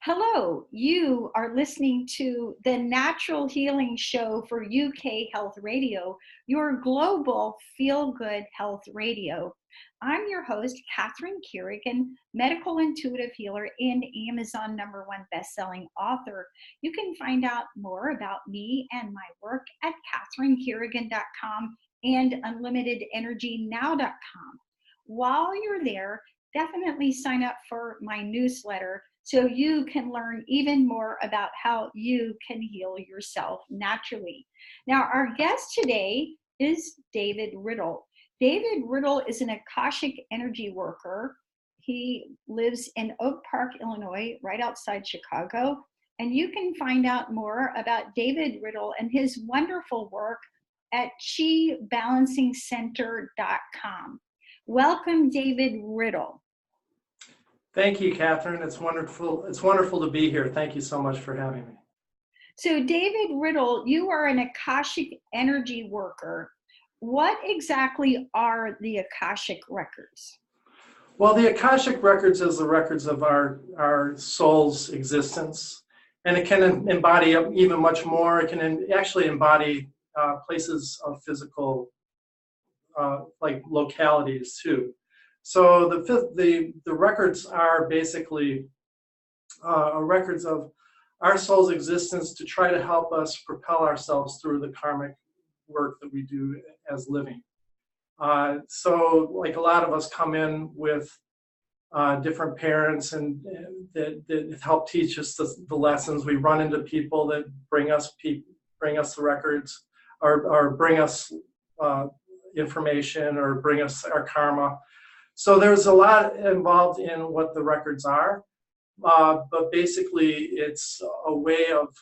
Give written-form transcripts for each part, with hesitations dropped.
Hello, you are listening to the Natural Healing Show for UK Health Radio, your global feel-good health radio. I'm your host, Catherine Carrigan, medical intuitive healer and Amazon #1 best-selling author. You can find out more about me and my work at catherinecarrigan.com and unlimitedenergynow.com. While you're there, definitely sign up for my newsletter so you can learn even more about how you can heal yourself naturally. Now, our guest today is David Riddle. David Riddle is an Akashic energy worker. He lives in Oak Park, Illinois, right outside Chicago. And you can find out more about David Riddle and his wonderful work at chibalancingcenter.com. Welcome, David Riddle. Thank you, Catherine. It's wonderful. It's wonderful to be here. Thank you so much for having me. So, David Riddle, you are an Akashic energy worker. What exactly are the Akashic records? Well, the Akashic records is the records of our soul's existence, and it can embody even much more. It can actually embody places of physical, like localities too. So the records are basically records of our soul's existence to try to help us propel ourselves through the karmic work that we do as living. So like a lot of us come in with different parents and that help teach us the lessons. We run into people that bring us the records or bring us information or bring us our karma. So there's a lot involved in what the records are, but basically it's a way of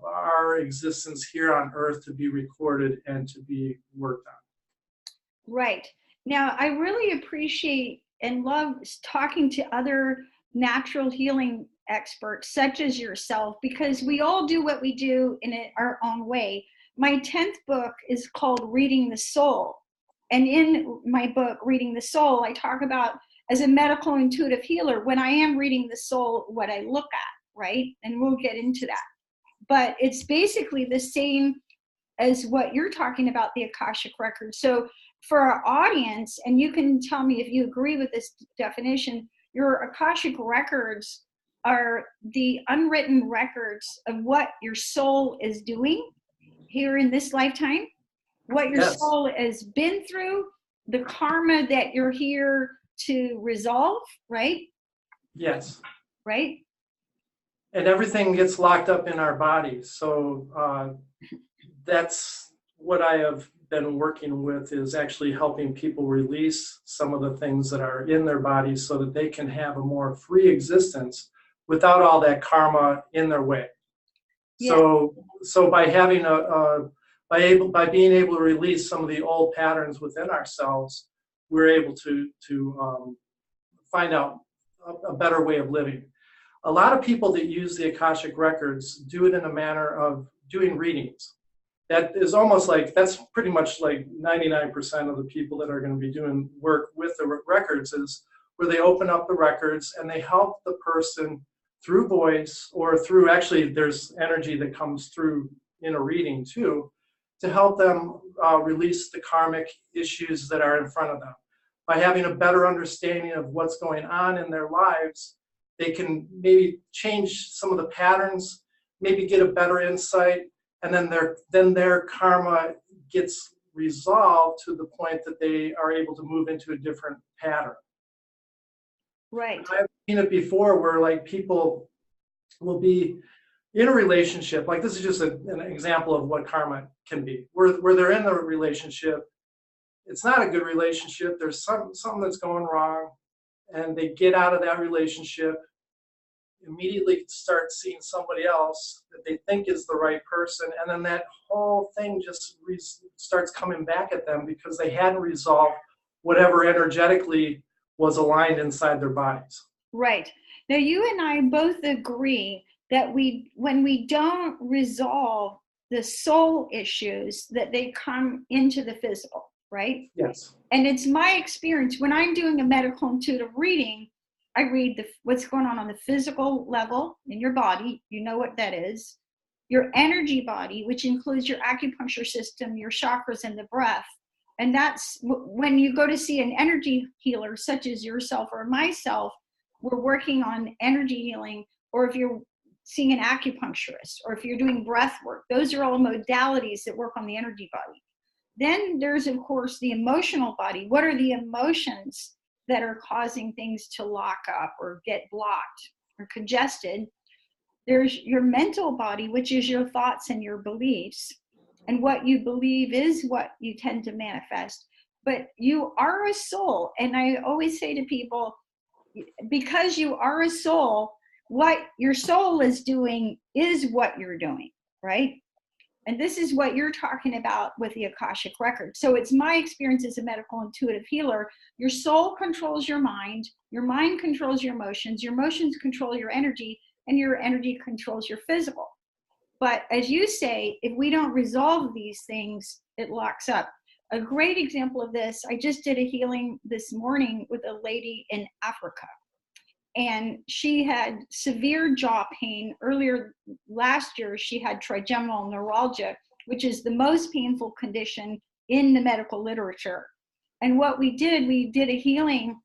our existence here on Earth to be recorded and to be worked on. Right. Now, I really appreciate and love talking to other natural healing experts such as yourself, because we all do what we do in our own way. My 10th book is called Reading the Soul. And in my book, Reading the Soul, I talk about, as a medical intuitive healer, when I am reading the soul, what I look at, right? And we'll get into that. But it's basically the same as what you're talking about, the Akashic records. So for our audience, and you can tell me if you agree with this definition, your Akashic records are the unwritten records of what your soul is doing here in this lifetime, what your soul has been through, the karma that you're here to resolve, right? Yes. Right? And everything gets locked up in our bodies. So that's what I have been working with, is actually helping people release some of the things that are in their bodies so that they can have a more free existence without all that karma in their way. Yeah. So by having by being able to release some of the old patterns within ourselves, we're able to find out a better way of living. A lot of people that use the Akashic records do it in a manner of doing readings. That is almost like, that's pretty much like 99% of the people that are going to be doing work with the records, is where they open up the records and they help the person through voice, or through, actually there's energy that comes through in a reading too, to help them release the karmic issues that are in front of them. By having a better understanding of what's going on in their lives, they can maybe change some of the patterns, maybe get a better insight, and then their karma gets resolved to the point that they are able to move into a different pattern. Right. I've seen it before where like people will be in a relationship, like this is just an example of what karma can be, where they're in the relationship, it's not a good relationship, there's something that's going wrong, and they get out of that relationship, immediately start seeing somebody else that they think is the right person, and then that whole thing just starts coming back at them because they hadn't resolved whatever energetically was aligned inside their bodies. Right. Now, you and I both agree that when we don't resolve the soul issues, that they come into the physical, right? Yes. And it's my experience when I'm doing a medical intuitive reading, I read what's going on the physical level in your body. You know what that is. Your energy body, which includes your acupuncture system, your chakras, and the breath. And that's when you go to see an energy healer, such as yourself or myself, we're working on energy healing, or if you're seeing an acupuncturist, or if you're doing breath work, those are all modalities that work on the energy body. Then there's, of course, the emotional body. What are the emotions that are causing things to lock up or get blocked or congested? There's your mental body, which is your thoughts and your beliefs. And what you believe is what you tend to manifest. But you are a soul. And I always say to people, because you are a soul, what your soul is doing is what you're doing, right? And this is what you're talking about with the Akashic record. So it's my experience as a medical intuitive healer. Your soul controls your mind controls your emotions control your energy, and your energy controls your physical. But as you say, if we don't resolve these things, it locks up. A great example of this, I just did a healing this morning with a lady in Africa. And she had severe jaw pain. Earlier last year, she had trigeminal neuralgia, which is the most painful condition in the medical literature. And what we did a healing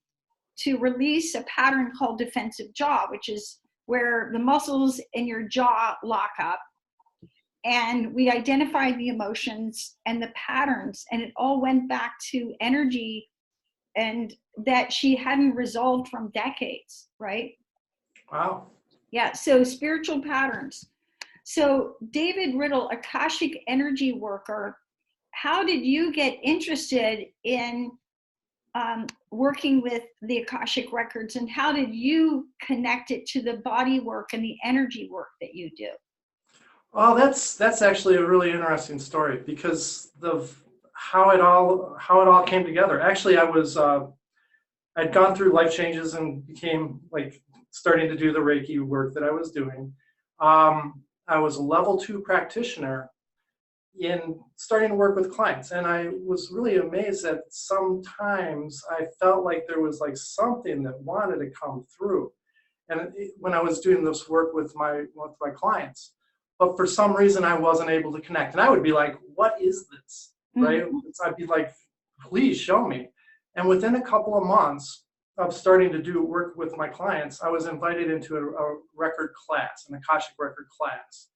to release a pattern called defensive jaw, which is where the muscles in your jaw lock up. And we identified the emotions and the patterns, and it all went back to energy and that she hadn't resolved from decades, right? Wow. Yeah, so spiritual patterns. So David Riddle, Akashic energy worker, how did you get interested in working with the Akashic records, and how did you connect it to the body work and the energy work that you do? Well, that's actually a really interesting story, because how it all came together. Actually, I'd gone through life changes and became like starting to do the Reiki work that I was doing. I was a level 2 practitioner in starting to work with clients, and I was really amazed that sometimes I felt like there was like something that wanted to come through, and when I was doing this work with my clients, but for some reason I wasn't able to connect, and I would be like, "What is this?" Right? I'd be like, "Please show me." And within a couple of months of starting to do work with my clients, I was invited into a record class, an Akashic record class.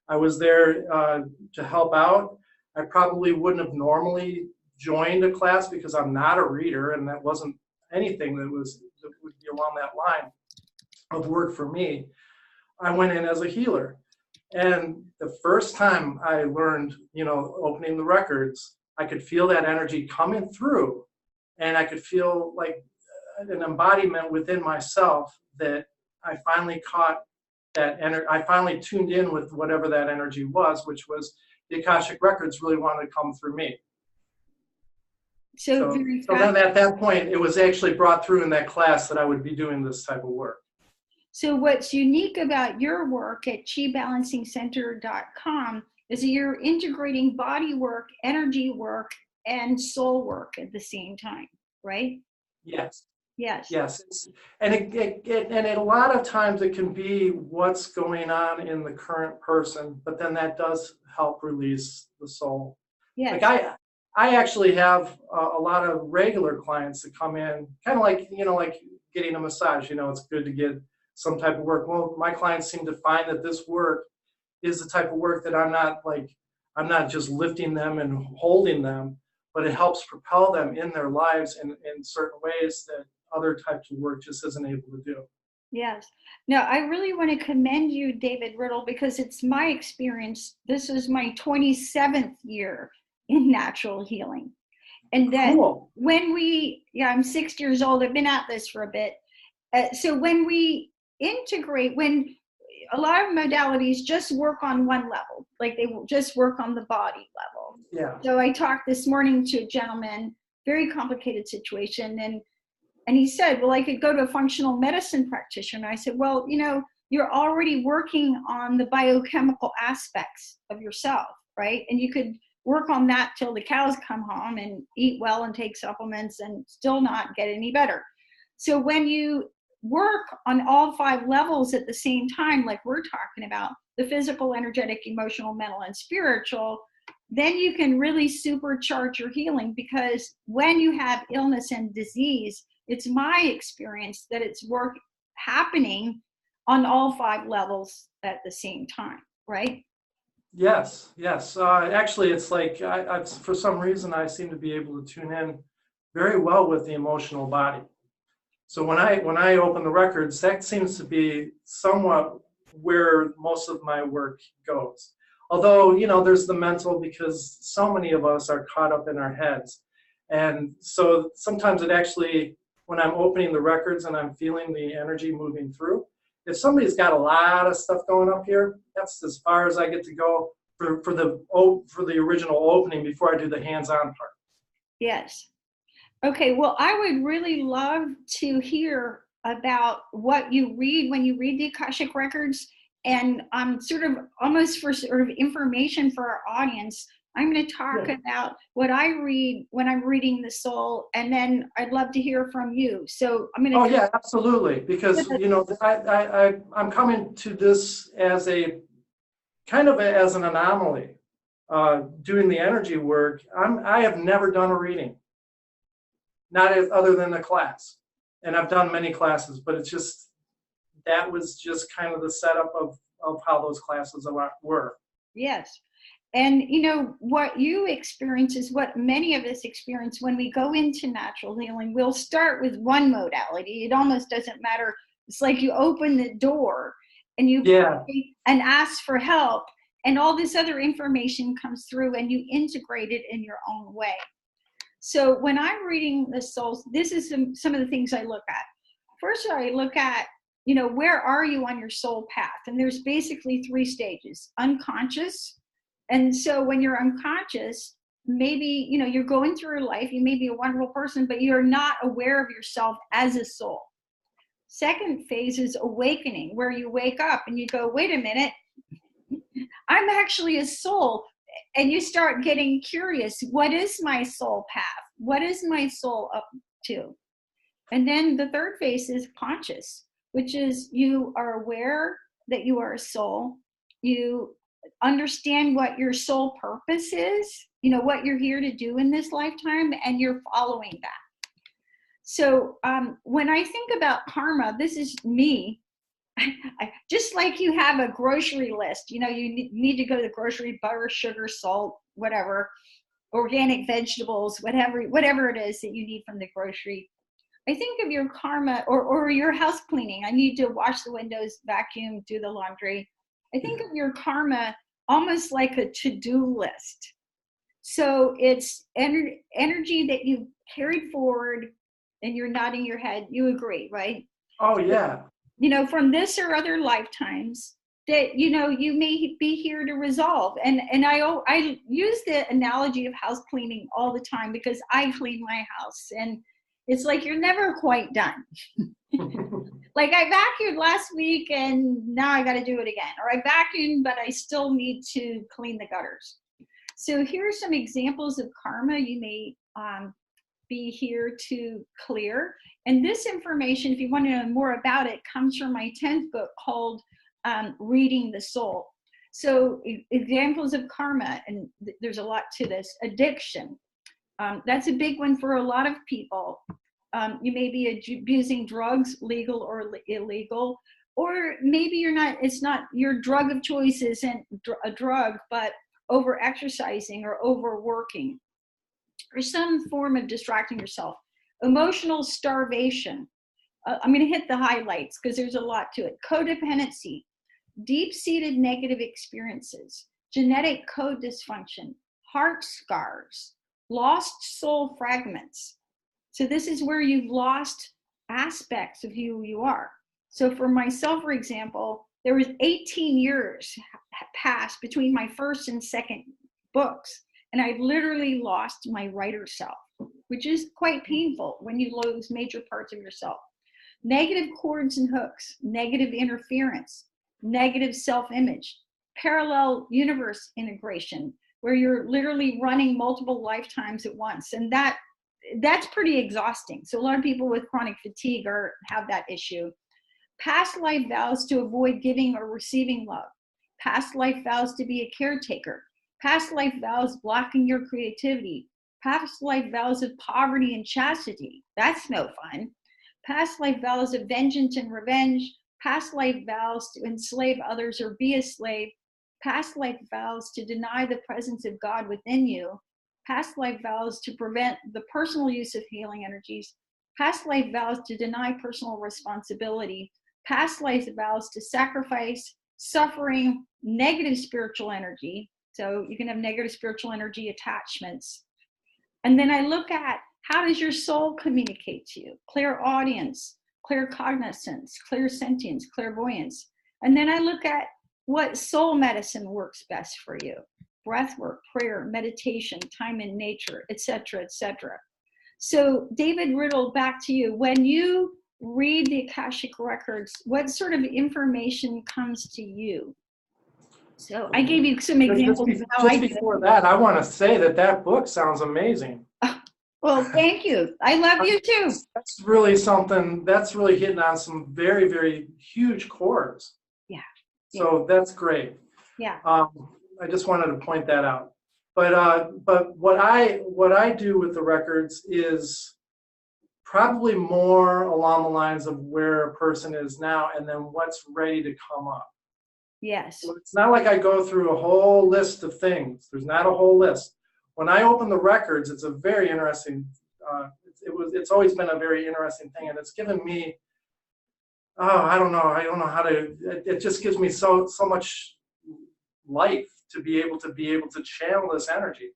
I was there to help out. I probably wouldn't have normally joined a class because I'm not a reader, and that wasn't anything that would be along that line of work for me. I went in as a healer. And the first time I learned, opening the records, I could feel that energy coming through, and I could feel like an embodiment within myself that I finally caught that energy. I finally tuned in with whatever that energy was, which was the Akashic records really wanted to come through me. So then at that point, it was actually brought through in that class that I would be doing this type of work. So what's unique about your work at qibalancingcenter.com is that you're integrating body work, energy work, and soul work at the same time, right? Yes. Yes. Yes. And a lot of times it can be what's going on in the current person, but then that does help release the soul. Yes. Like I actually have a lot of regular clients that come in, kind of like, like getting a massage, it's good to get some type of work. Well, my clients seem to find that this work is the type of work that I'm not just lifting them and holding them, but it helps propel them in their lives in certain ways that other types of work just isn't able to do. Yes. No, I really want to commend you, David Riddle, because it's my experience. This is my 27th year in natural healing. And that Cool. I'm 6 years old. I've been at this for a bit. So when we integrate, when a lot of modalities just work on one level, like they will just work on the body level. Yeah. So I talked this morning to a gentleman, very complicated situation, and he said, well, I could go to a functional medicine practitioner. I said, well, you're already working on the biochemical aspects of yourself, right? And you could work on that till the cows come home and eat well and take supplements and still not get any better. So when you work on all 5 levels at the same time, like we're talking about, the physical, energetic, emotional, mental, and spiritual, then you can really supercharge your healing. Because when you have illness and disease, it's my experience that it's work happening on all 5 levels at the same time, right? Yes, yes. Actually, it's like for some reason, I seem to be able to tune in very well with the emotional body. So when I open the records, that seems to be somewhat where most of my work goes. Although, there's the mental, because so many of us are caught up in our heads. And so sometimes it actually, when I'm opening the records and I'm feeling the energy moving through, if somebody's got a lot of stuff going up here, that's as far as I get to go for the original opening before I do the hands-on part. Yes. Okay, well, I would really love to hear about what you read when you read the Akashic records, and sort of almost for sort of information for our audience, I'm going to talk about what I read when I'm reading the soul, and then I'd love to hear from you. So I'm going to. Oh yeah, absolutely, because I'm coming to this as a kind of as an anomaly. Doing the energy work, I have never done a reading. Not other than a class. And I've done many classes, but that was just kind of the setup of how those classes were. Yes. And what you experience is what many of us experience when we go into natural healing. We'll start with one modality. It almost doesn't matter. It's like you open the door and you pray and ask for help, and all this other information comes through and you integrate it in your own way. So when I'm reading the souls, this is some of the things I look at. First, I look at, where are you on your soul path? And there's basically 3 stages. Unconscious. And so when you're unconscious, maybe, you're going through life, you may be a wonderful person, but you're not aware of yourself as a soul. Second phase is awakening, where you wake up and you go, wait a minute, I'm actually a soul. And you start getting curious. What is my soul path? What is my soul up to? And then the third phase is conscious, which is you are aware that you are a soul. You understand what your soul purpose is, what you're here to do in this lifetime, and you're following that. So when I think about karma, this is me. Just like you have a grocery list, you need to go to the grocery, butter, sugar, salt, whatever, organic vegetables, whatever it is that you need from the grocery. I think of your karma or your house cleaning. I need to wash the windows, vacuum, do the laundry. I think of your karma almost like a to-do list. So it's energy that you've carried forward, and you're nodding your head. You agree, right? Oh yeah. From this or other lifetimes that, you may be here to resolve. And I use the analogy of house cleaning all the time, because I clean my house and it's like, you're never quite done. Like I vacuumed last week and now I got to do it again. Or I vacuumed, but I still need to clean the gutters. So here are some examples of karma you may be here to clear. And this information, if you want to know more about it, comes from my 10th book called Reading the Soul. So examples of karma, and there's a lot to this. Addiction. That's a big one for a lot of people. You may be abusing drugs, legal or illegal, or maybe it's not your drug of choice isn't a drug, but over exercising or overworking, or some form of distracting yourself. Emotional starvation. I'm going to hit the highlights because there's a lot to it. Codependency, deep-seated negative experiences, genetic code dysfunction, heart scars, lost soul fragments. So this is where you've lost aspects of who you are. So for myself, for example, there was 18 years passed between my first and second books, and I literally lost my writer self, which is quite painful when you lose major parts of yourself. Negative cords and hooks, negative interference, negative self-image, parallel universe integration, where you're literally running multiple lifetimes at once. And that that's pretty exhausting. So a lot of people with chronic fatigue have that issue. Past life vows to avoid giving or receiving love. Past life vows to be a caretaker. Past life vows blocking your creativity. Past life vows of poverty and chastity. That's no fun. Past life vows of vengeance and revenge. Past life vows to enslave others or be a slave. Past life vows to deny the presence of God within you. Past life vows to prevent the personal use of healing energies. Past life vows to deny personal responsibility. Past life vows to sacrifice, suffering, negative spiritual energy. So you can have negative spiritual energy attachments. And then I look at, how does your soul communicate to you? Clairaudience, claircognizance, clairsentience, clairvoyance. And then I look at what soul medicine works best for you. Breath work, prayer, meditation, time in nature, etc., etc. So David Riddle, back to you. When you read the Akashic records, what sort of information comes to you? So I gave you some examples of how I do it. Just before that, I want to say that book sounds amazing. Well, thank you. I love you too. That's really something, that's really hitting on some very, very huge chords. Yeah. So that's great. Yeah. I just wanted to point that out. But what I do with the records is probably more along the lines of where a person is now and then what's ready to come up. Yes. So it's not like I go through a whole list of things. There's not a whole list. When I open the records, it's a very interesting, it's always been a very interesting thing, and it's given me, I don't know how to, it just gives me so much life to be able to channel this energy,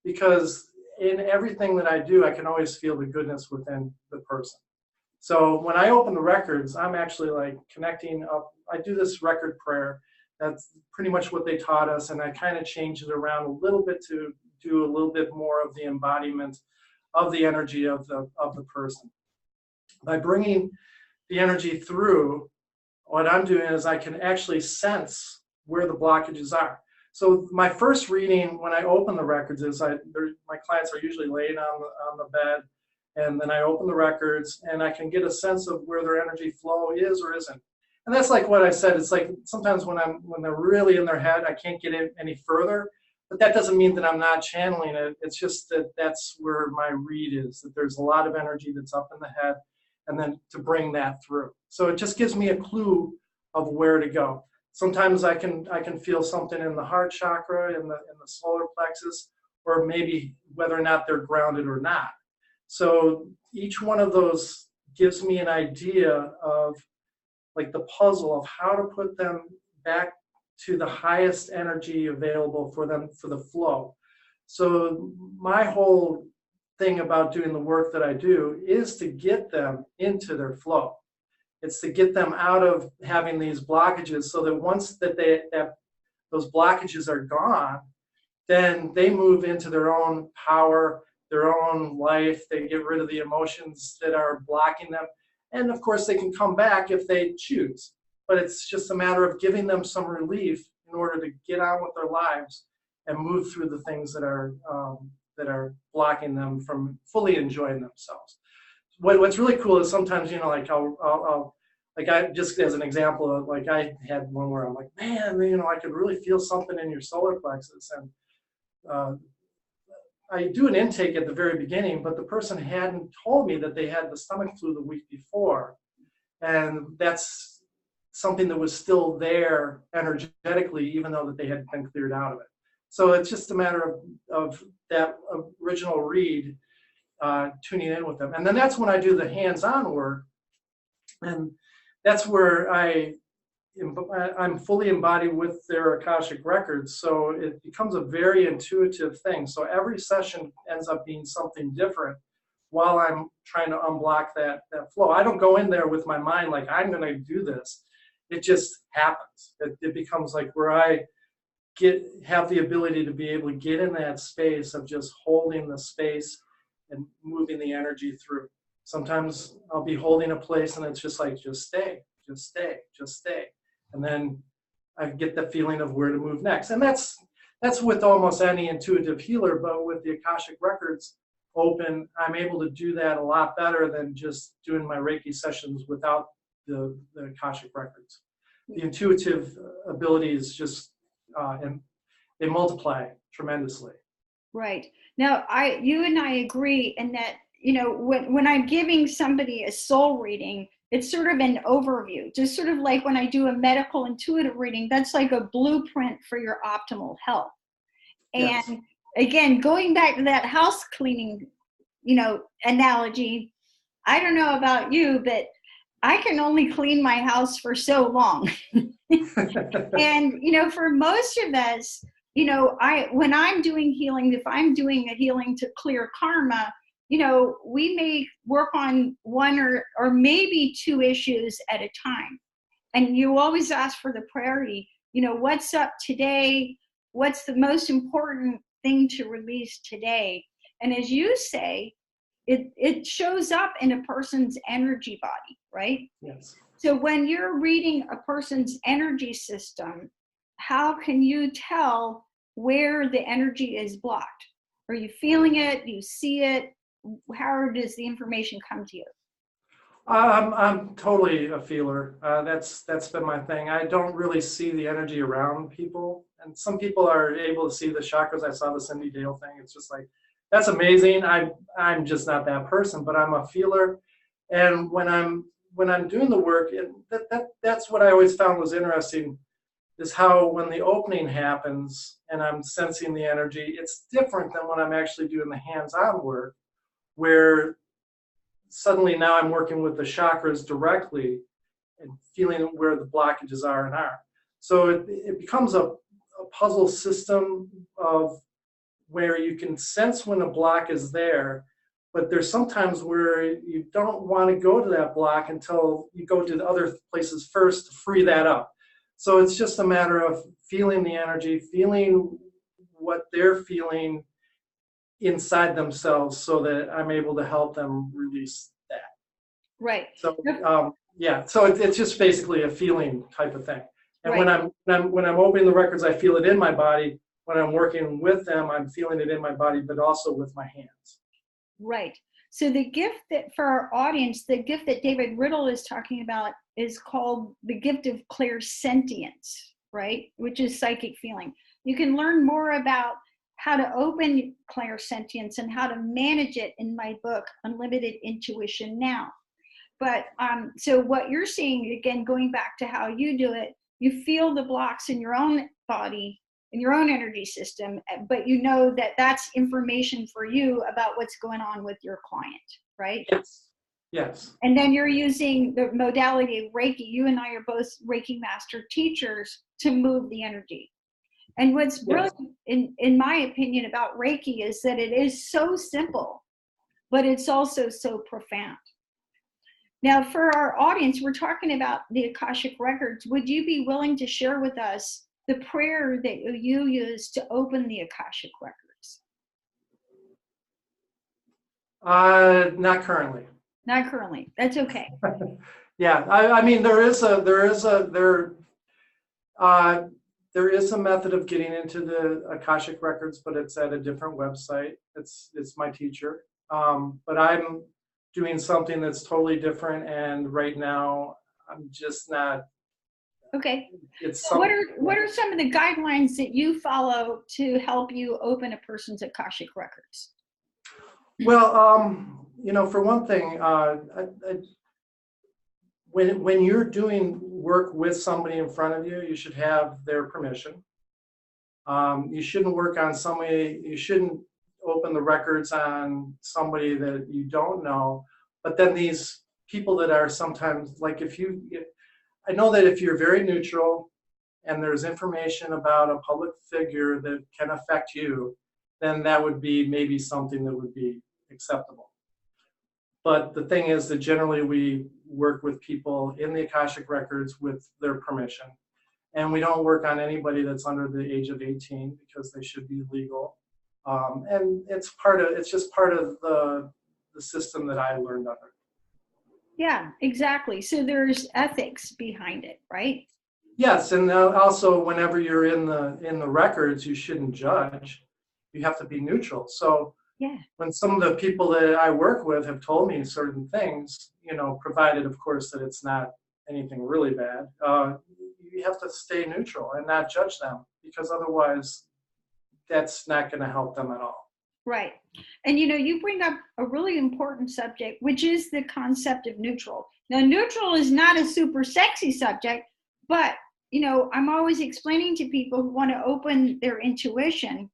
because in everything that I do, I can always feel the goodness within the person. So when I open the records, I'm actually like connecting up. I do this record prayer. That's pretty much what they taught us, and I kind of change it around a little bit to do a little bit more of the embodiment of the energy of the person. By bringing the energy through, what I'm doing is I can actually sense where the blockages are. So my first reading when I open the records is my clients are usually laying on the bed, and then I open the records and I can get a sense of where their energy flow is or isn't. And that's like what I said. It's like sometimes when they're really in their head, I can't get in any further. But that doesn't mean that I'm not channeling it. It's just that that's where my read is, that there's a lot of energy that's up in the head, and then to bring that through. So it just gives me a clue of where to go. Sometimes I can feel something in the heart chakra, in the solar plexus, or maybe whether or not they're grounded or not. So each one of those gives me an idea of like the puzzle of how to put them back to the highest energy available for them for the flow. So my whole thing about doing the work that I do is to get them into their flow. It's to get them out of having these blockages, so that once that those blockages are gone, then they move into their own power, their own life. They get rid of the emotions that are blocking them. And of course, they can come back if they choose. But it's just a matter of giving them some relief in order to get on with their lives and move through the things that are blocking them from fully enjoying themselves. What's really cool is sometimes, like I'll like I just as an example, like I had one where I'm like, man, I could really feel something in your solar plexus, and I do an intake at the very beginning, but the person hadn't told me that they had the stomach flu the week before, and that's something that was still there energetically, even though that they had been cleared out of it. So it's just a matter of that original read, tuning in with them. And then that's when I do the hands-on work, and that's where I'm fully embodied with their Akashic records. So it becomes a very intuitive thing. So every session ends up being something different while I'm trying to unblock that flow. I don't go in there with my mind like I'm going to do this. It just happens. It becomes like where I have the ability to be able to get in that space of just holding the space and moving the energy through. Sometimes I'll be holding a place and it's just like, just stay, just stay, just stay. And then I get the feeling of where to move next. And that's with almost any intuitive healer, but with the Akashic records, open, I'm able to do that a lot better than just doing my Reiki sessions without the Akashic records. The intuitive abilities just, and they multiply tremendously. Right. Now, you and I agree in that, when I'm giving somebody a soul reading, it's sort of an overview, just sort of like when I do a medical intuitive reading, that's like a blueprint for your optimal health. Yes. And again, going back to that house cleaning, analogy, I don't know about you, but I can only clean my house for so long. And, for most of us, when I'm doing healing, if I'm doing a healing to clear karma, we may work on one or maybe two issues at a time. And you always ask for the priority, what's up today? What's the most important thing to release today? And as you say, it shows up in a person's energy body, right? Yes. So when you're reading a person's energy system, how can you tell where the energy is blocked? Are you feeling it? Do you see it? How does the information come to you? I'm totally a feeler. That's been my thing. I don't really see the energy around people, and some people are able to see the chakras. I saw the Cindy Dale thing. It's just like, that's amazing. I'm just not that person, but I'm a feeler, and when I'm doing the work, that's what I always found was interesting, is how when the opening happens and I'm sensing the energy, it's different than when I'm actually doing the hands-on work, where suddenly now I'm working with the chakras directly and feeling where the blockages are and are. So it becomes a puzzle system of where you can sense when a block is there, but there's sometimes where you don't want to go to that block until you go to the other places first to free that up. So it's just a matter of feeling the energy, feeling what they're feeling inside themselves, so that I'm able to help them release that. Right. So yeah, so it's just basically a feeling type of thing. And right. when I'm opening the records, I feel it in my body. When I'm working with them, I'm feeling it in my body, but also with my hands. Right. So the gift that, for our audience, the gift that David Riddle is talking about is called the gift of clairsentience, right? Which is psychic feeling. You can learn more about how to open clairsentience and how to manage it in my book, Unlimited Intuition Now. But so what you're seeing, again, going back to how you do it, you feel the blocks in your own body, in your own energy system, but you know that that's information for you about what's going on with your client, right? Yes. Yes. And then you're using the modality of Reiki. You and I are both Reiki master teachers to move the energy. And what's really, in my opinion, about Reiki is that it is so simple, but it's also so profound. Now, for our audience, we're talking about the Akashic Records. Would you be willing to share with us the prayer that you use to open the Akashic Records? Not currently. Not currently. That's okay. Yeah, I mean, there is a method of getting into the Akashic Records, but it's at a different website. It's my teacher, but I'm doing something that's totally different, and right now I'm just not. Okay. So what are some of the guidelines that you follow to help you open a person's Akashic Records? Well, for one thing, when you're doing work with somebody in front of you, you should have their permission. You shouldn't work on somebody. You shouldn't open the records on somebody that you don't know. But then these people that are sometimes, like, I know that if you're very neutral and there's information about a public figure that can affect you, then that would be maybe something that would be acceptable. But the thing is that generally we work with people in the Akashic Records with their permission. And we don't work on anybody that's under the age of 18 because they should be legal. And it's just part of the system that I learned under. Yeah, exactly. So there's ethics behind it, right? Yes, and also whenever you're in the records, you shouldn't judge. You have to be neutral. So Yeah. When some of the people that I work with have told me certain things, provided, of course, that it's not anything really bad, you have to stay neutral and not judge them, because otherwise that's not going to help them at all. Right. And you bring up a really important subject, which is the concept of neutral. Now, neutral is not a super sexy subject, but I'm always explaining to people who want to open their intuition,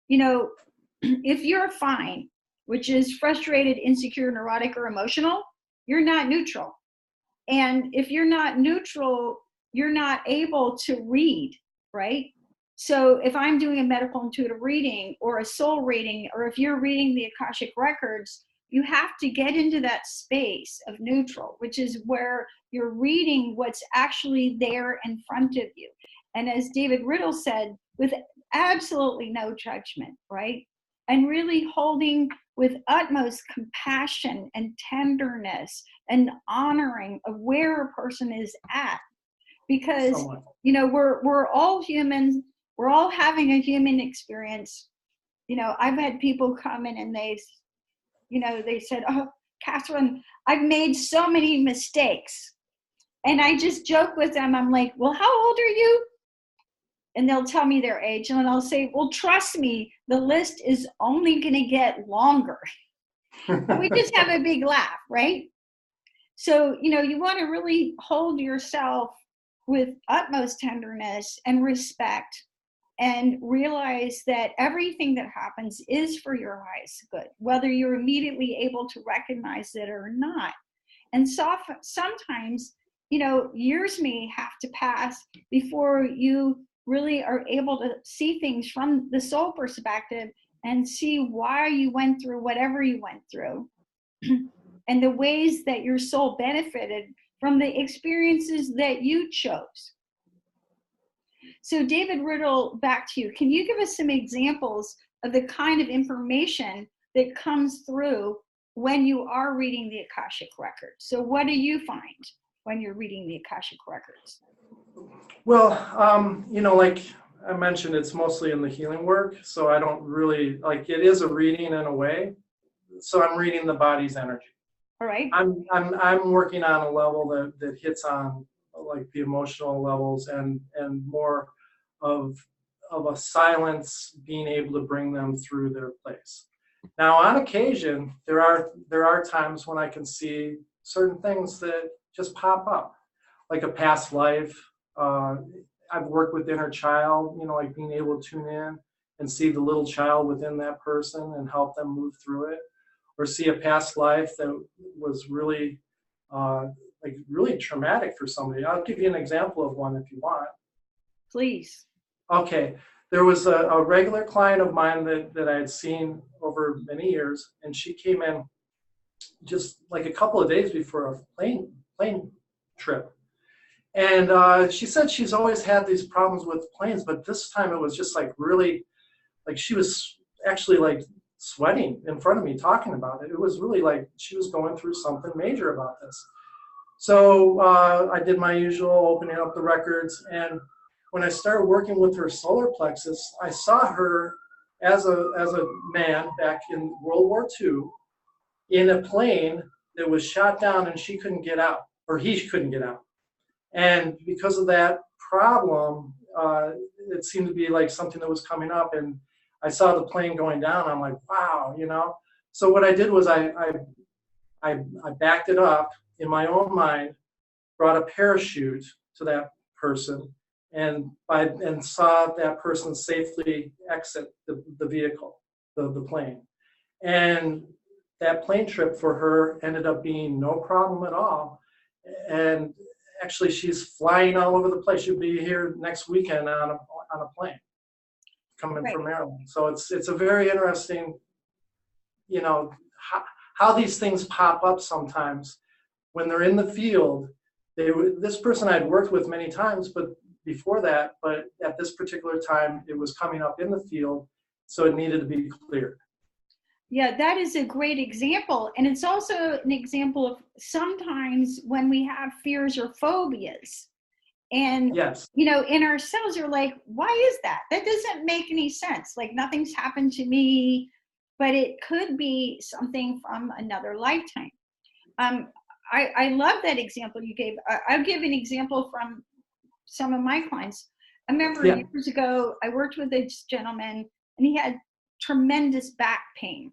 if you're fine, which is frustrated, insecure, neurotic, or emotional, you're not neutral. And if you're not neutral, you're not able to read, right? So if I'm doing a medical intuitive reading or a soul reading, or if you're reading the Akashic records, you have to get into that space of neutral, which is where you're reading what's actually there in front of you. And as David Riddle said, with absolutely no judgment, right? And really holding with utmost compassion and tenderness and honoring of where a person is at. Because, we're all humans. We're all having a human experience. I've had people come in and they said, "Oh, Catherine, I've made so many mistakes." And I just joke with them. I'm like, "Well, how old are you?" And they'll tell me their age. And I'll say, "Well, trust me, the list is only going to get longer." And we just have a big laugh, right? So, you want to really hold yourself with utmost tenderness and respect, and realize that everything that happens is for your highest good, whether you're immediately able to recognize it or not. And so sometimes, years may have to pass before you really are able to see things from the soul perspective and see why you went through whatever you went through and the ways that your soul benefited from the experiences that you chose. So David Riddle, back to you. Can you give us some examples of the kind of information that comes through when you are reading the Akashic records? So what do you find when you're reading the Akashic records? Well, like I mentioned, it's mostly in the healing work. So I don't really, it is a reading in a way. So I'm reading the body's energy. All right. I'm working on a level that hits on like the emotional levels and more of a silence, being able to bring them through their place. Now, on occasion, there are times when I can see certain things that just pop up, like a past life. I've worked with inner child, like being able to tune in and see the little child within that person and help them move through it, or see a past life that was really really traumatic for somebody. I'll give you an example of one if you want. Please. Okay. There was a regular client of mine that I had seen over many years, and she came in just like a couple of days before a plane trip. And she said she's always had these problems with planes, but this time it was just like really, like she was actually like sweating in front of me talking about it. It was really like she was going through something major about this. So I did my usual opening up the records, and when I started working with her solar plexus, I saw her as a man back in World War II in a plane that was shot down, and she couldn't get out, or he couldn't get out. And because of that problem, it seemed to be like something that was coming up, and I saw the plane going down. I'm like, wow, So what I did was I backed it up in my own mind, brought a parachute to that person, and saw that person safely exit the vehicle, the plane. And that plane trip for her ended up being no problem at all. And actually, she's flying all over the place. She'll be here next weekend on a plane coming from Maryland. So it's a very interesting, how these things pop up sometimes when they're in the field. This person I'd worked with many times, but at this particular time, it was coming up in the field, so it needed to be cleared. Yeah, that is a great example. And it's also an example of sometimes when we have fears or phobias. And, yes. In ourselves, you're like, why is that? That doesn't make any sense. Like nothing's happened to me. but it could be something from another lifetime. Um, I love that example you gave. I'll give an example from some of my clients. I remember Yeah. years ago, I worked with this gentleman and he had tremendous back pain.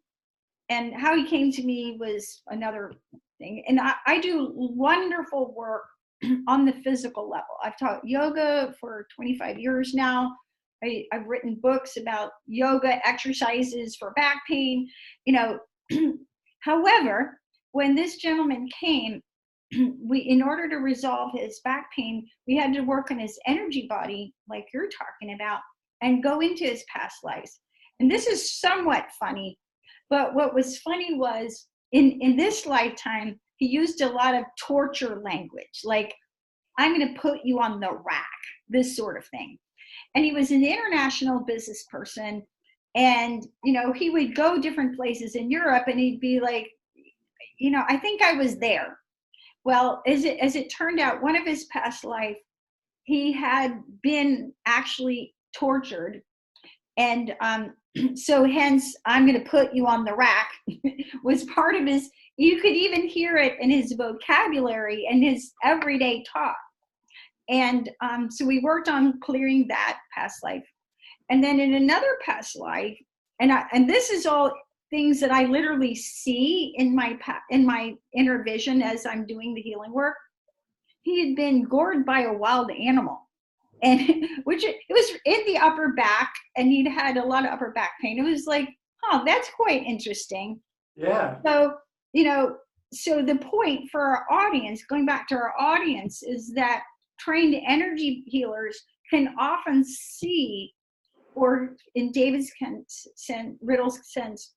And how he came to me was another thing. And I do wonderful work on the physical level. I've taught yoga for 25 years now. I've written books about yoga exercises for back pain, you know. However, when this gentleman came, in order to resolve his back pain, we had to work on his energy body, like you're talking about, and go into his past lives. And this is somewhat funny, but what was funny was in this lifetime, he used a lot of torture language, like, I'm going to put you on the rack, this sort of thing. And he was an international business person. And, he would go different places in Europe and he'd be like, I think I was there. Well, as it turned out, one of his past life, he had been actually tortured. And so hence, I'm going to put you on the rack was part of his, you could even hear it in his vocabulary and his everyday talk. And so we worked on clearing that past life. And then in another past life, and this is all things that I literally see in my inner vision as I'm doing the healing work. He had been gored by a wild animal, and which it was in the upper back, and he'd had a lot of upper back pain. It was like, that's quite interesting. Yeah. So, so the point for our audience, going back to our audience, is that trained energy healers can often see, or in Riddle's sense,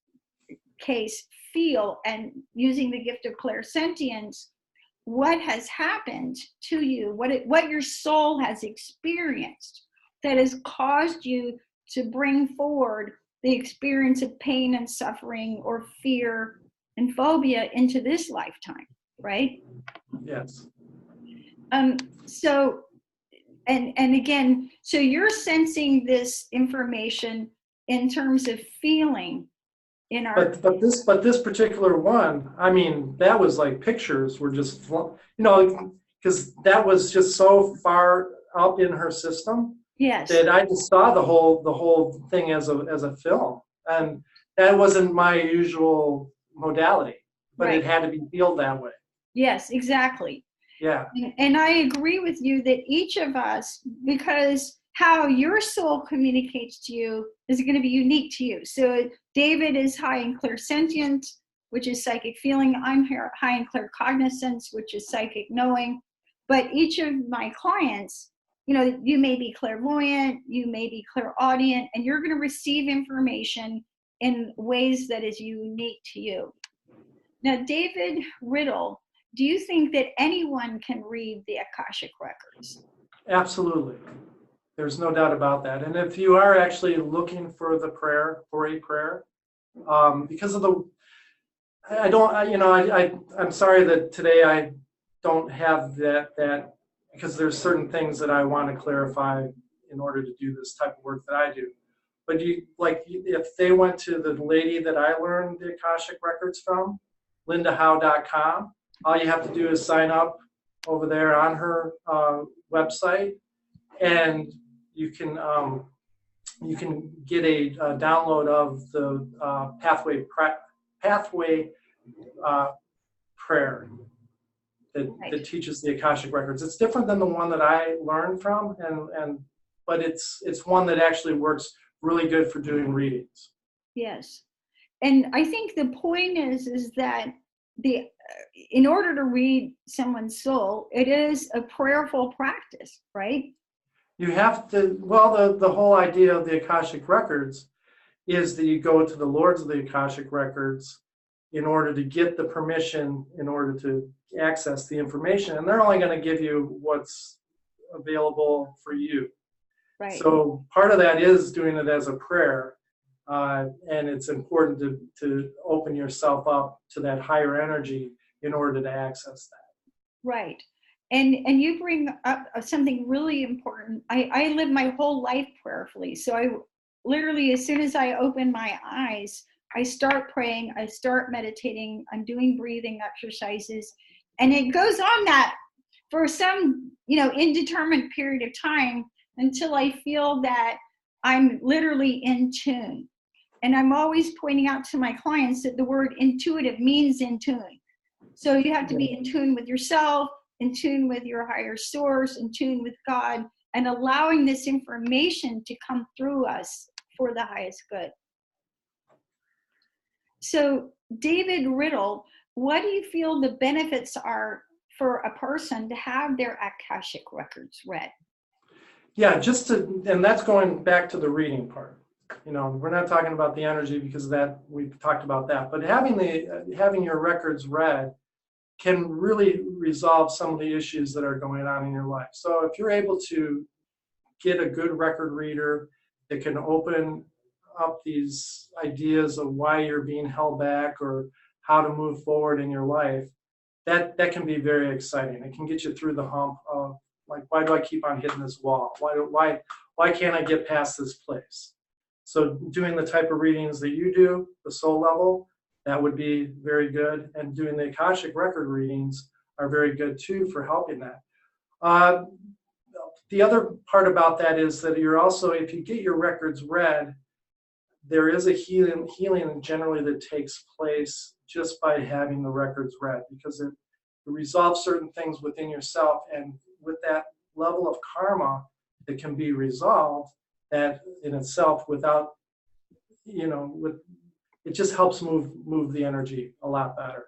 case, feel, and using the gift of clairsentience, what has happened to you, what your soul has experienced that has caused you to bring forward the experience of pain and suffering or fear and phobia into this lifetime, right? Yes. So, and again, so you're sensing this information in terms of feeling in our. But this particular one, I mean, that was like pictures were just, because that was just so far up in her system. Yes. That I just saw the whole thing as a film, and that wasn't my usual modality, but Right. It had to be healed that way. Yes, exactly. Yeah. And I agree with you that each of us, because how your soul communicates to you is going to be unique to you. So David is high in clairsentient, which is psychic feeling. I'm high in claircognizance, which is psychic knowing. But each of my clients, you may be clairvoyant, you may be clairaudient, and you're going to receive information in ways that is unique to you. Now, David Riddle, do you think that anyone can read the Akashic records? Absolutely. There's no doubt about that. And if you are actually looking for a prayer, because of I'm sorry that today I don't have that because there's certain things that I want to clarify in order to do this type of work that I do. But if they went to the lady that I learned the Akashic records from, lindahowe.com, all you have to do is sign up over there on her website, and you can get a download of the pathway prayer that teaches the Akashic records. It's different than the one that I learned from, but it's one that actually works really good for doing readings. Yes, and I think the point is that in order to read someone's soul, it is a prayerful practice, right? You have to, the whole idea of the Akashic records is that you go to the Lords of the Akashic records in order to get the permission, in order to access the information. And they're only going to give you what's available for you. Right. So part of that is doing it as a prayer. And it's important to open yourself up to that higher energy in order to access that. Right. And you bring up something really important. I live my whole life prayerfully. So I literally, as soon as I open my eyes, I start praying, I start meditating, I'm doing breathing exercises, and it goes on that for some, indeterminate period of time until I feel that I'm literally in tune. And I'm always pointing out to my clients that the word intuitive means in tune. So you have to be in tune with yourself, in tune with your higher source, in tune with God, and allowing this information to come through us for the highest good. So, David Riddle, what do you feel the benefits are for a person to have their Akashic records read? Yeah, and that's going back to the reading part. We're not talking about the energy because that we've talked about that, but having your records read can really resolve some of the issues that are going on in your life. So if you're able to get a good record reader that can open up these ideas of why you're being held back or how to move forward in your life, that can be very exciting. It can get you through the hump of, like, why do I keep on hitting this wall? Why can't I get past this place? So doing the type of readings that you do, the soul level, that would be very good. And doing the Akashic record readings are very good too for helping that. The other part about that is that you're also, if you get your records read, there is a healing generally that takes place just by having the records read, because it resolves certain things within yourself, and with that level of karma that can be resolved, that in itself, without, it just helps move the energy a lot better.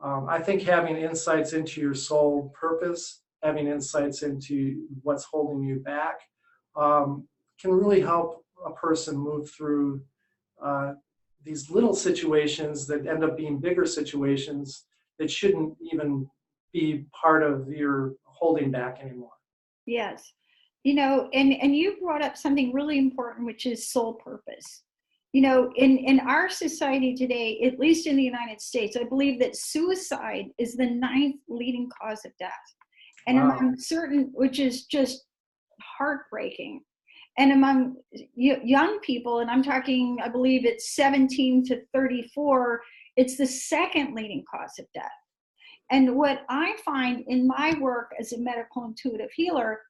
I think having insights into your soul purpose, having insights into what's holding you back, can really help a person move through these little situations that end up being bigger situations that shouldn't even be part of your holding back anymore. Yes. And you brought up something really important, which is soul purpose. In our society today, at least in the United States, I believe that suicide is the 9th leading cause of death. And Wow. among certain, which is just heartbreaking. And among young people, and I'm talking, I believe it's 17 to 34, it's the 2nd leading cause of death. And what I find in my work as a medical intuitive healer,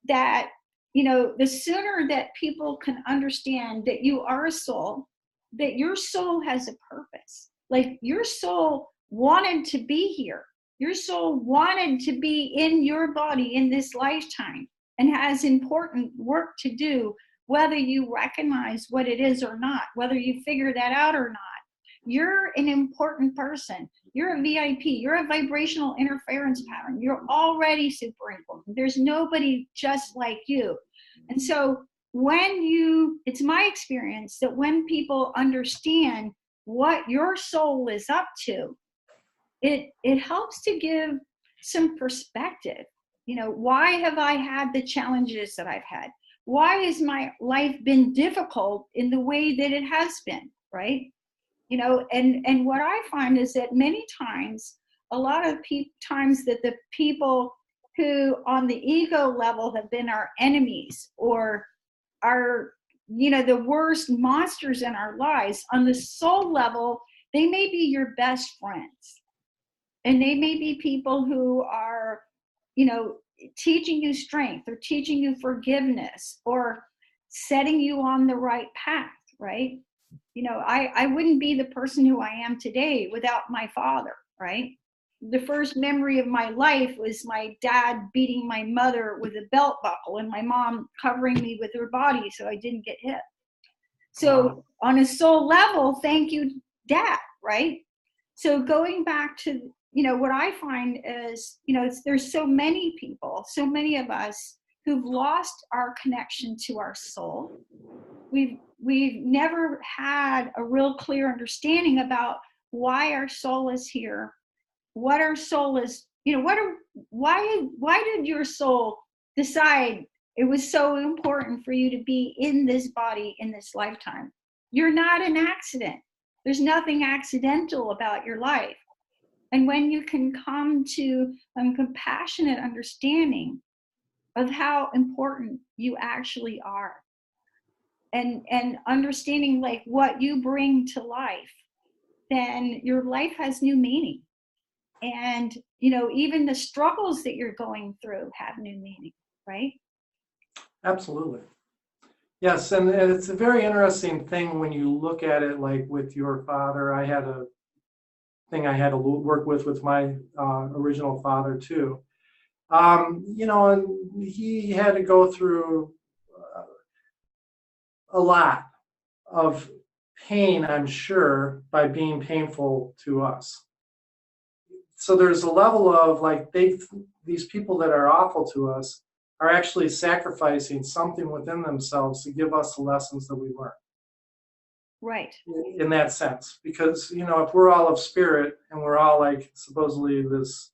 that, the sooner that people can understand that you are a soul, that your soul has a purpose. Like, your soul wanted to be here. Your soul wanted to be in your body in this lifetime and has important work to do, whether you recognize what it is or not, whether you figure that out or not. You're an important person. You're a VIP. You're a vibrational interference pattern. You're already super important. There's nobody just like you. And so it's my experience that when people understand what your soul is up to, it helps to give some perspective. Why have I had the challenges that I've had? Why has my life been difficult in the way that it has been, right? And what I find is that many times, a lot of times that the people who on the ego level have been our enemies or are, the worst monsters in our lives, on the soul level, they may be your best friends. And they may be people who are, teaching you strength or teaching you forgiveness or setting you on the right path, right? I wouldn't be the person who I am today without my father, right? The first memory of my life was my dad beating my mother with a belt buckle and my mom covering me with her body so I didn't get hit. So on a soul level, thank you, Dad, right? So going back to, what I find is, there's so many people, so many of us who've lost our connection to our soul. We've never had a real clear understanding about why our soul is here, what our soul is, why did your soul decide it was so important for you to be in this body in this lifetime? You're not an accident. There's nothing accidental about your life. And when you can come to a compassionate understanding of how important you actually are, and understanding like what you bring to life, then your life has new meaning. And, you know, even the struggles that you're going through have new meaning, right? Absolutely. Yes, and it's a very interesting thing when you look at it like with your father. I had a thing I had to work with my original father too. You know, and he had to go through a lot of pain, I'm sure, by being painful to us. So there's a level of like these people that are awful to us are actually sacrificing something within themselves to give us the lessons that we learn. Right. In that sense, because you know, if we're all of spirit and we're all like supposedly this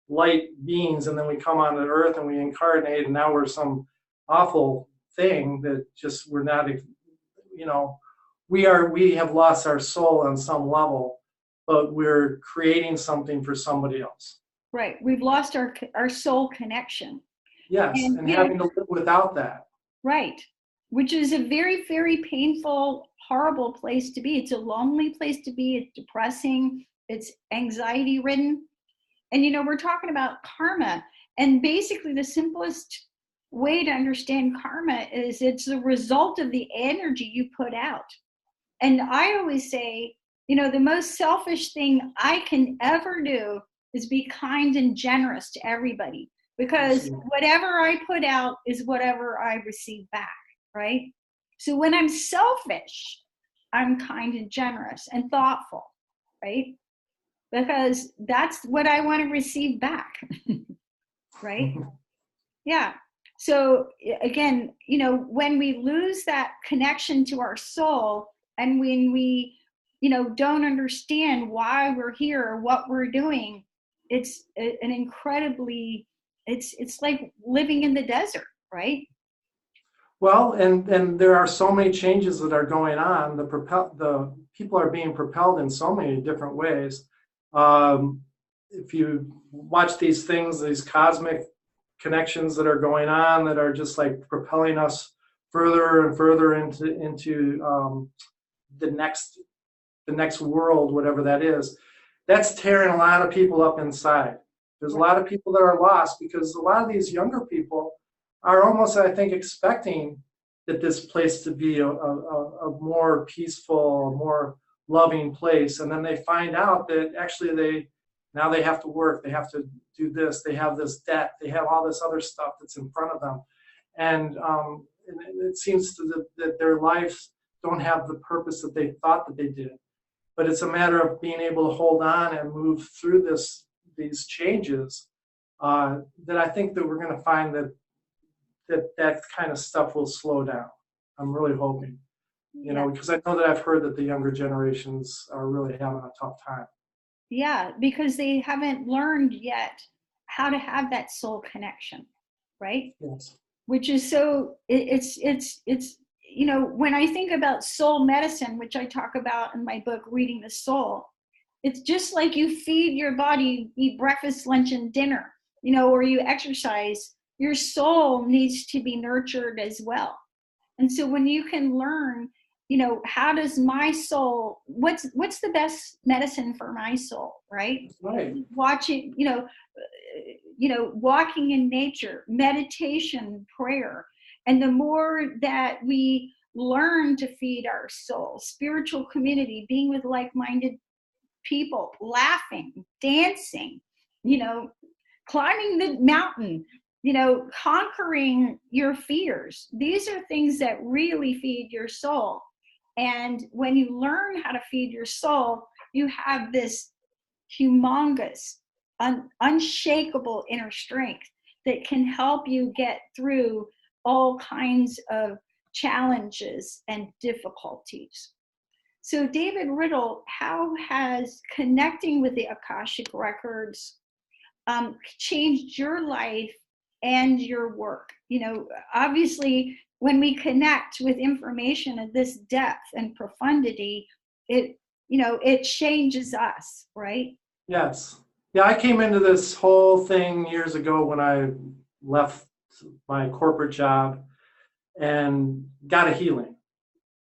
light beings, and then we come onto earth and we incarnate, and now we're some awful thing that just we're not, you know, we have lost our soul on some level, but we're creating something for somebody else. Right. We've lost our soul connection. Yes, and having to live without that. Right. Which is a very, very painful, horrible place to be. It's a lonely place to be. It's depressing. It's anxiety ridden. And, you know, we're talking about karma. And basically, the simplest way to understand karma is it's the result of the energy you put out. And I always say, you know, the most selfish thing I can ever do is be kind and generous to everybody, because whatever I put out is whatever I receive back, right? So when I'm selfish, I'm kind and generous and thoughtful, right? Because that's what I want to receive back, right? Yeah. So again, you know, when we lose that connection to our soul, and when we, you know, don't understand why we're here or what we're doing, it's an incredibly, it's like living in the desert, right? Well, and there are so many changes that are going on. The people are being propelled in so many different ways. If you watch these things, these cosmic connections that are going on, that are just like propelling us further and further into the next world, whatever that is, that's tearing a lot of people up inside. There's a lot of people that are lost because a lot of these younger people are almost, I think, expecting that this place to be a more peaceful, more loving place. And then they find out that actually they have to work, they have to do this, they have this debt, they have all this other stuff that's in front of them. And it seems that their lives don't have the purpose that they thought that they did. But it's a matter of being able to hold on and move through these changes, that I think that we're going to find that kind of stuff will slow down. I'm really hoping, you know, because I know that I've heard that the younger generations are really having a tough time. Yeah, because they haven't learned yet how to have that soul connection, right? Yes. Which is so, it's you know, when I think about soul medicine, which I talk about in my book, Reading the Soul, it's just like you feed your body, you eat breakfast, lunch, and dinner, you know, or you exercise, your soul needs to be nurtured as well. And so when you can learn, you know, how does my soul, what's the best medicine for my soul, right? Right. Watching, you know, walking in nature, meditation, prayer. And the more that we learn to feed our soul, spiritual community, being with like-minded people, laughing, dancing, you know, climbing the mountain, you know, conquering your fears. These are things that really feed your soul. And when you learn how to feed your soul, you have this humongous, unshakable inner strength that can help you get through all kinds of challenges and difficulties. So, David Riddle, how has connecting with the Akashic Records changed your life and your work? You know, obviously, when we connect with information of this depth and profundity, it, you know, it changes us, right? Yes. Yeah, I came into this whole thing years ago when I left my corporate job and got a healing.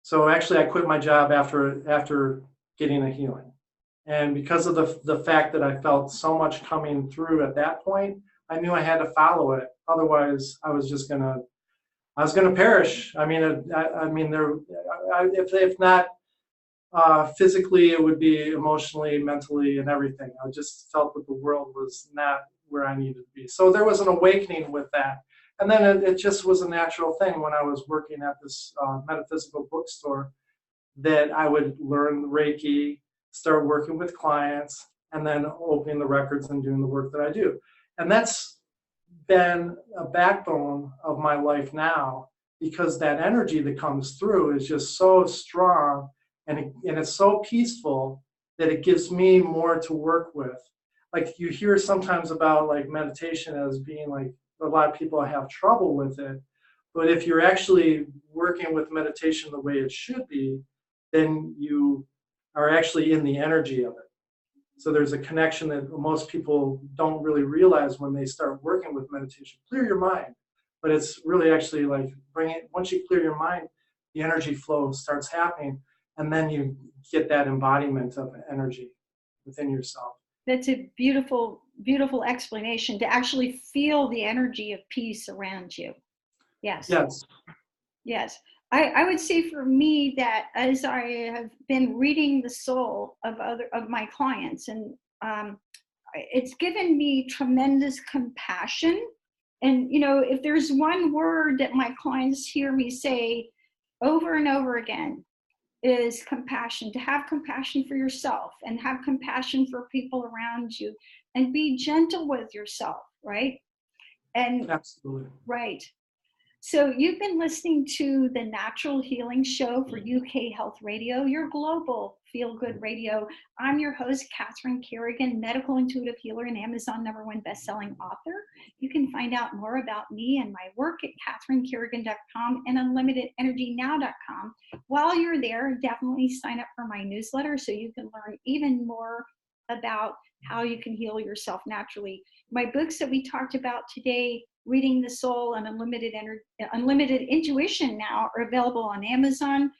So actually, I quit my job after getting a healing. And because of the fact that I felt so much coming through at that point, I knew I had to follow it. Otherwise, I was gonna perish. I mean, if not physically, it would be emotionally, mentally, and everything. I just felt that the world was not where I needed to be. So there was an awakening with that. And then it just was a natural thing when I was working at this metaphysical bookstore that I would learn Reiki, start working with clients, and then opening the records and doing the work that I do. And that's been a backbone of my life now, because that energy that comes through is just so strong, and it's so peaceful that it gives me more to work with. Like you hear sometimes about like meditation as being like, a lot of people have trouble with it. But if you're actually working with meditation the way it should be, then you are actually in the energy of it. So there's a connection that most people don't really realize when they start working with meditation. Clear your mind. But it's really actually like once you clear your mind, the energy flow starts happening, and then you get that embodiment of energy within yourself. That's a beautiful, beautiful explanation, to actually feel the energy of peace around you. Yes. Yes. Yes. I would say for me that as I have been reading the soul of my clients, and it's given me tremendous compassion. And, you know, if there's one word that my clients hear me say over and over again, is compassion. To have compassion for yourself and have compassion for people around you, and be gentle with yourself, right? And absolutely. Right. So you've been listening to the Natural Healing Show for UK Health Radio, your global feel-good radio. I'm your host, Catherine Carrigan, medical intuitive healer and Amazon #1 best-selling author. You can find out more about me and my work at catherinecarrigan.com and unlimitedenergynow.com. While you're there, definitely sign up for my newsletter so you can learn even more about how you can heal yourself naturally. My books that we talked about today, Reading the Soul and Unlimited Intuition, now are available on Amazon.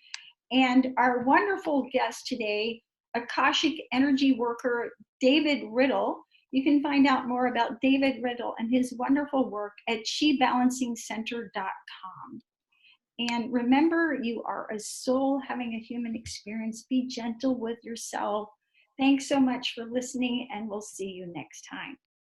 And our wonderful guest today, Akashic energy worker David Riddle. You can find out more about David Riddle and his wonderful work at chibalancingcenter.com. And remember, you are a soul having a human experience. Be gentle with yourself. Thanks so much for listening, and we'll see you next time.